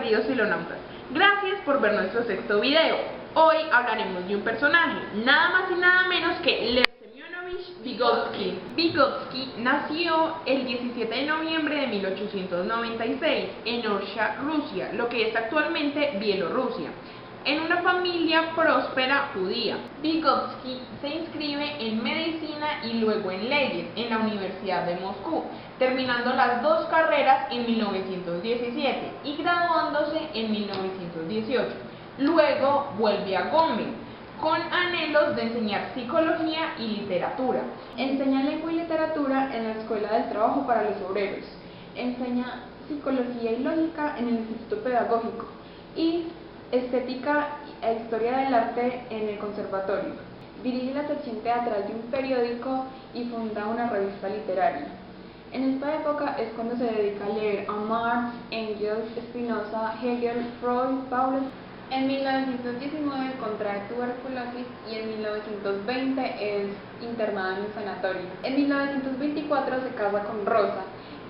queridos filonautas, gracias por ver nuestro sexto video. Hoy hablaremos de un personaje, nada más y nada menos que Lev Semyonovich Vygotsky. Vygotsky nació el 17 de noviembre de 1896 en Orsha, Rusia, lo que es actualmente Bielorrusia, en una familia próspera judía. Vygotsky se inscribe en medicina y luego en leyes en la Universidad de Moscú, terminando las dos carreras en 1917 y graduándose en 1918. Luego vuelve a Gomel con anhelos de enseñar psicología y literatura. Enseña lengua y literatura en la Escuela del Trabajo para los Obreros. Enseña psicología y lógica en el Instituto Pedagógico y estética e historia del arte en el Conservatorio. Dirige la sección teatral de un periódico y funda una revista literaria. En esta época es cuando se dedica a leer a Marx, Engels, Spinoza, Hegel, Freud, Paulus. En 1919 contrae tuberculosis y en 1920 es internada en un sanatorio. En 1924 se casa con Rosa,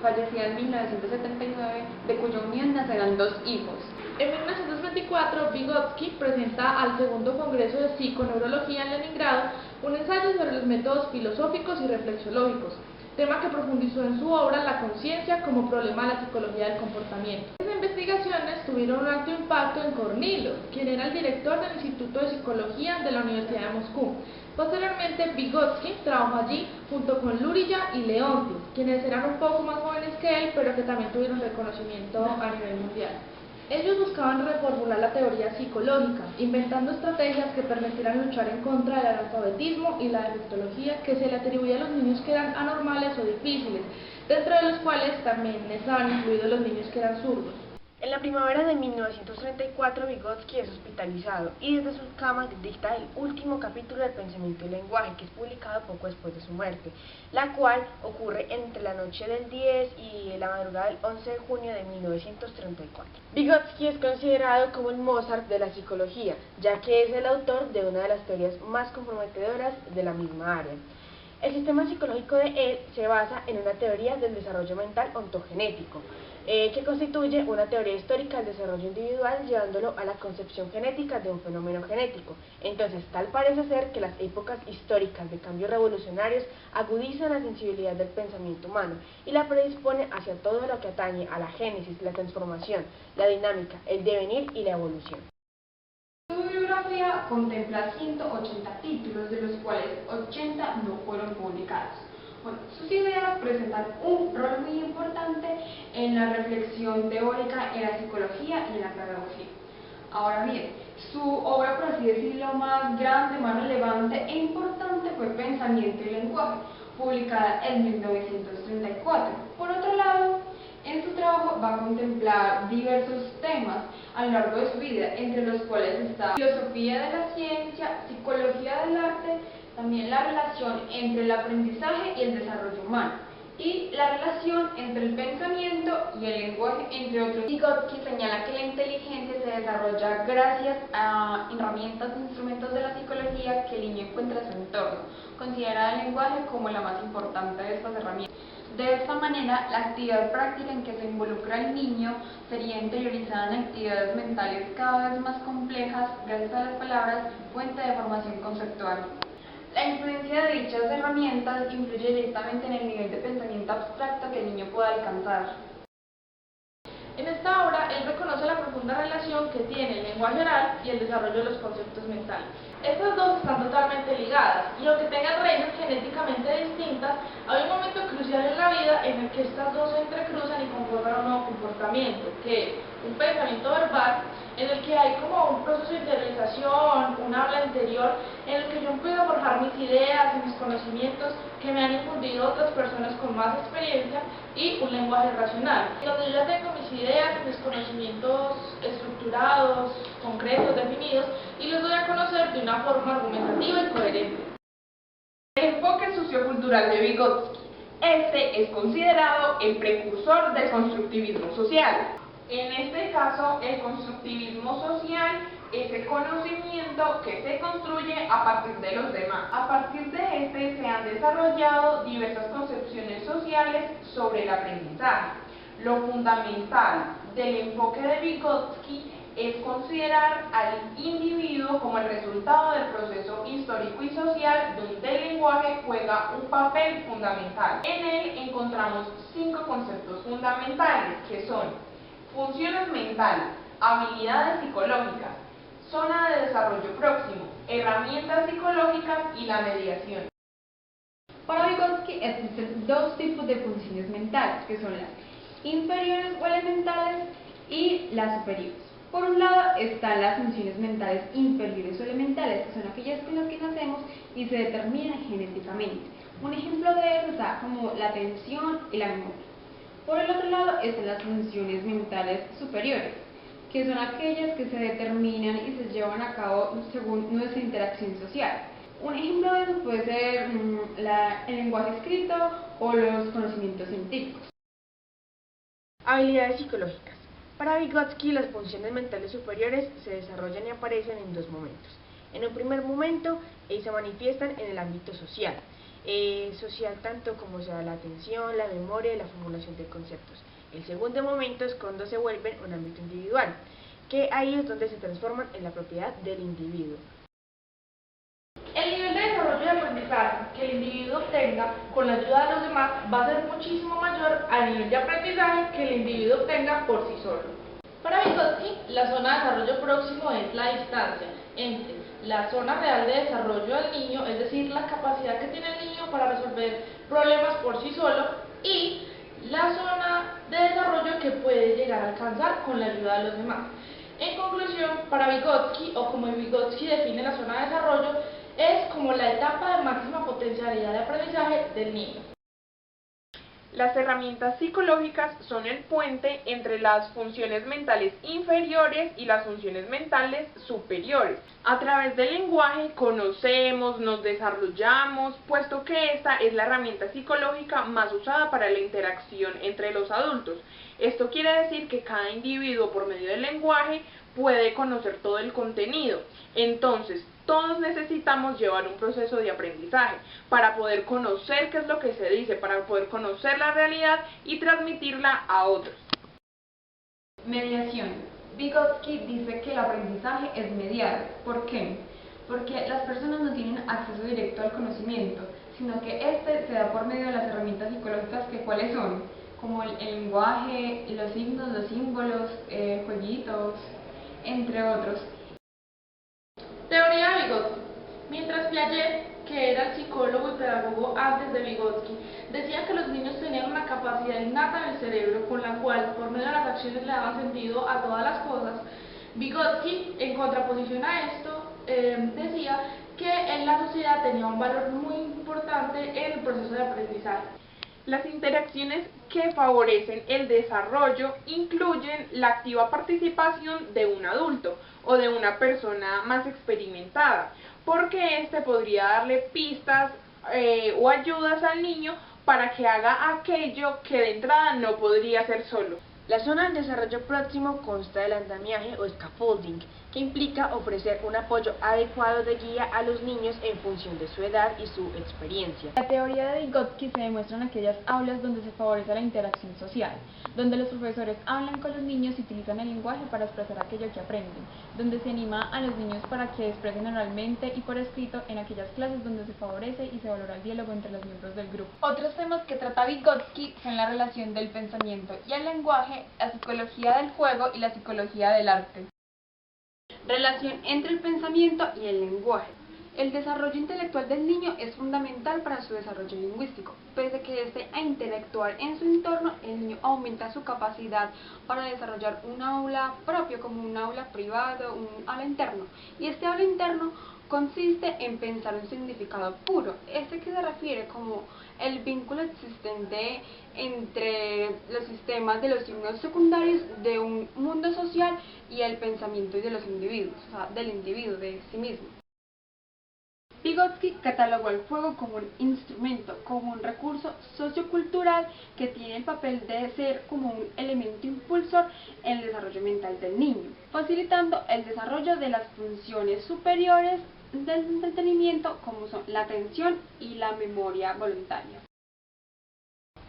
fallecida en 1979, de cuya unión nacerán dos hijos. En 1924, Vygotsky presenta al segundo Congreso de Psiconeurología en Leningrado un ensayo sobre los métodos filosóficos y reflexológicos, tema que profundizó en su obra La conciencia como problema de la psicología del comportamiento. Esas investigaciones tuvieron un alto impacto en Kornilov, quien era el director del Instituto de Psicología de la Universidad de Moscú. Posteriormente, Vygotsky trabajó allí junto con Luria y Leontief, quienes eran un poco más jóvenes que él, pero que también tuvieron reconocimiento a nivel mundial. Ellos buscaban reformular la teoría psicológica, inventando estrategias que permitieran luchar en contra del analfabetismo y la defectología que se le atribuía a los niños que eran anormales o difíciles, dentro de los cuales también estaban incluidos los niños que eran zurdos. En la primavera de 1934, Vygotsky es hospitalizado y desde su cama dicta el último capítulo del Pensamiento y Lenguaje, que es publicado poco después de su muerte, la cual ocurre entre la noche del 10 y la madrugada del 11 de junio de 1934. Vygotsky es considerado como el Mozart de la psicología, ya que es el autor de una de las teorías más comprometedoras de la misma área. El sistema psicológico de él se basa en una teoría del desarrollo mental ontogenético, que constituye una teoría histórica del desarrollo individual llevándolo a la concepción genética de un fenómeno genético. Entonces, tal parece ser que las épocas históricas de cambios revolucionarios agudizan la sensibilidad del pensamiento humano y la predispone hacia todo lo que atañe a la génesis, la transformación, la dinámica, el devenir y la evolución. Su bibliografía contempla 180 títulos, de los cuales 80 no fueron publicados. Bueno, sus ideas presentan un rol muy importante en la reflexión teórica en la psicología y en la pedagogía. Ahora bien, su obra, por así decirlo, más grande, más relevante e importante fue Pensamiento y Lenguaje, publicada en 1934. Por otro lado, en su trabajo va a contemplar diversos temas a lo largo de su vida, entre los cuales está filosofía de la ciencia, psicología del arte, también la relación entre el aprendizaje y el desarrollo humano, y la relación entre el pensamiento y el lenguaje, entre otros. Vygotsky señala que la inteligencia se desarrolla gracias a herramientas e instrumentos de la psicología que el niño encuentra en su entorno. Considera el lenguaje como la más importante de estas herramientas. De esta manera, la actividad práctica en que se involucra el niño sería interiorizada en actividades mentales cada vez más complejas gracias a las palabras, fuente de formación conceptual. La influencia de dichas herramientas influye directamente en el nivel de pensamiento abstracto que el niño pueda alcanzar. En esta obra, él reconoce la profunda relación que tiene el lenguaje oral y el desarrollo de los conceptos mentales. Estas dos están totalmente ligadas, y aunque tengan raíces genéticamente distintas, hay un momento crucial en la vida en el que estas dos se entrecruzan y conforman un nuevo comportamiento, que es un pensamiento verbal, en el que hay como un proceso de interiorización, un habla interior, en el que yo empiezo a forjar mis ideas y mis conocimientos que me han infundido otras personas con más experiencia, y un lenguaje racional, donde yo ya tengo mis ideas, mis conocimientos estructurados, concretos, definidos, y los doy a conocer de una forma argumentativa y coherente. El enfoque sociocultural de Vygotsky. Este es considerado el precursor del constructivismo social. En este caso, el constructivismo social es el conocimiento que se construye a partir de los demás. A partir de este se han desarrollado diversas concepciones sociales sobre el aprendizaje. Lo fundamental del enfoque de Vygotsky es considerar al individuo como el resultado del proceso histórico y social donde el lenguaje juega un papel fundamental. En él encontramos 5 conceptos fundamentales que son funciones mentales, habilidades psicológicas, zona de desarrollo próximo, herramientas psicológicas y la mediación. Para Vygotsky existen 2 tipos de funciones mentales, que son las inferiores o elementales y las superiores. Por un lado están las funciones mentales inferiores o elementales, que son aquellas con las que nacemos y se determinan genéticamente. Un ejemplo de eso está como la atención y la memoria. Por el otro lado están las funciones mentales superiores, que son aquellas que se determinan y se llevan a cabo según nuestra interacción social. Un ejemplo de eso puede ser el lenguaje escrito o los conocimientos científicos. Habilidades psicológicas. Para Vygotsky, las funciones mentales superiores se desarrollan y aparecen en 2 momentos. En un primer momento, se manifiestan en el ámbito social. Social tanto como sea la atención, la memoria y la formulación de conceptos. El segundo momento es cuando se vuelven un ámbito individual, que ahí es donde se transforman en la propiedad del individuo. El nivel de desarrollo y aprendizaje que el individuo obtenga con la ayuda de los demás va a ser muchísimo mayor al nivel de aprendizaje que el individuo obtenga por sí solo. Para Vygotsky, la zona de desarrollo próximo es la distancia entre la zona real de desarrollo del niño, es decir, la capacidad que tiene el niño para resolver problemas por sí solo, y la zona de desarrollo que puede llegar a alcanzar con la ayuda de los demás. En conclusión, para Vygotsky, o como Vygotsky define la zona de desarrollo, es como la etapa de máxima potencialidad de aprendizaje del niño. Las herramientas psicológicas son el puente entre las funciones mentales inferiores y las funciones mentales superiores. A través del lenguaje conocemos, nos desarrollamos, puesto que esta es la herramienta psicológica más usada para la interacción entre los adultos. Esto quiere decir que cada individuo, por medio del lenguaje, puede conocer todo el contenido. Entonces, todos necesitamos llevar un proceso de aprendizaje para poder conocer qué es lo que se dice, para poder conocer la realidad y transmitirla a otros. Mediación. Vygotsky dice que el aprendizaje es mediar. ¿Por qué? Porque las personas no tienen acceso directo al conocimiento, sino que este se da por medio de las herramientas psicológicas que cuáles son, como el lenguaje, los signos, los símbolos, jueguitos, entre otros. Teoría de Vygotsky. Mientras Piaget, que era el psicólogo y pedagogo antes de Vygotsky, decía que los niños tenían una capacidad innata en el cerebro con la cual, por medio de las acciones, le daban sentido a todas las cosas, Vygotsky, en contraposición a esto, decía que en la sociedad tenía un valor muy importante en el proceso de aprendizaje. Las interacciones que favorecen el desarrollo incluyen la activa participación de un adulto o de una persona más experimentada, porque éste podría darle pistas o ayudas al niño para que haga aquello que de entrada no podría hacer solo. La zona del desarrollo próximo consta del andamiaje o scaffolding, que implica ofrecer un apoyo adecuado de guía a los niños en función de su edad y su experiencia. La teoría de Vygotsky se demuestra en aquellas aulas donde se favorece la interacción social, donde los profesores hablan con los niños y utilizan el lenguaje para expresar aquello que aprenden, donde se anima a los niños para que expresen oralmente y por escrito en aquellas clases donde se favorece y se valora el diálogo entre los miembros del grupo. Otros temas que trata Vygotsky son la relación del pensamiento y el lenguaje, la psicología del juego y la psicología del arte. Relación entre el pensamiento y el lenguaje. El desarrollo intelectual del niño es fundamental para su desarrollo lingüístico. Pese que esté a interactuar en su entorno, el niño aumenta su capacidad para desarrollar un aula propio, como un aula privado, un aula interno. Y este aula interno consiste en pensar un significado puro, que se refiere como el vínculo existente entre los sistemas de los signos secundarios de un mundo social y el pensamiento de los individuos, o sea, del individuo, de sí mismo. Vygotsky catalogó el juego como un instrumento, como un recurso sociocultural que tiene el papel de ser como un elemento impulsor en el desarrollo mental del niño, facilitando el desarrollo de las funciones superiores del entretenimiento como son la atención y la memoria voluntaria.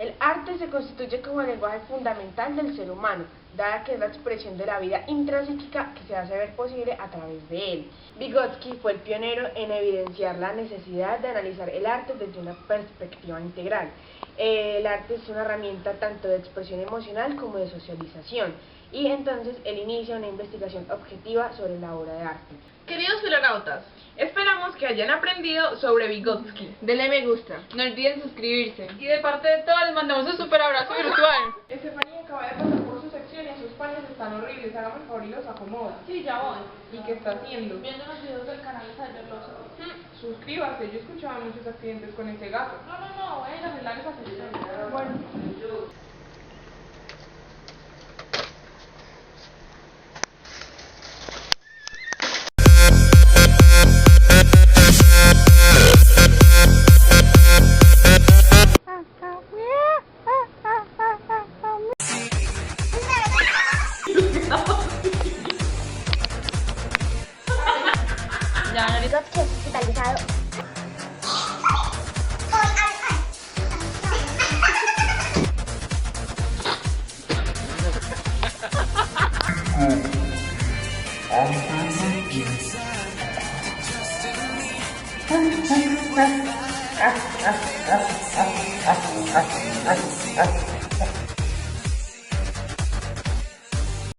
El arte se constituye como el lenguaje fundamental del ser humano, dada que es la expresión de la vida intrapsíquica que se hace ver posible a través de él. Vygotsky fue el pionero en evidenciar la necesidad de analizar el arte desde una perspectiva integral. El arte es una herramienta tanto de expresión emocional como de socialización, y entonces él inicia una investigación objetiva sobre la obra de arte. Queridos filonautas, esperamos que hayan aprendido sobre Vygotsky. Denle me gusta. No olviden suscribirse. Y de parte de todos les mandamos un super abrazo virtual. Estefanía acaba de pasar por su sección y sus paños están horribles. Hágame el favor y los acomoda. Sí, ya voy. ¿Y qué está haciendo? Viendo los videos del canal de Cyberloso. Suscríbase, yo escuchaba muchos accidentes con ese gato. No, voy a ir a arreglar esa sección. Bueno. Vygotsky es hospitalizado.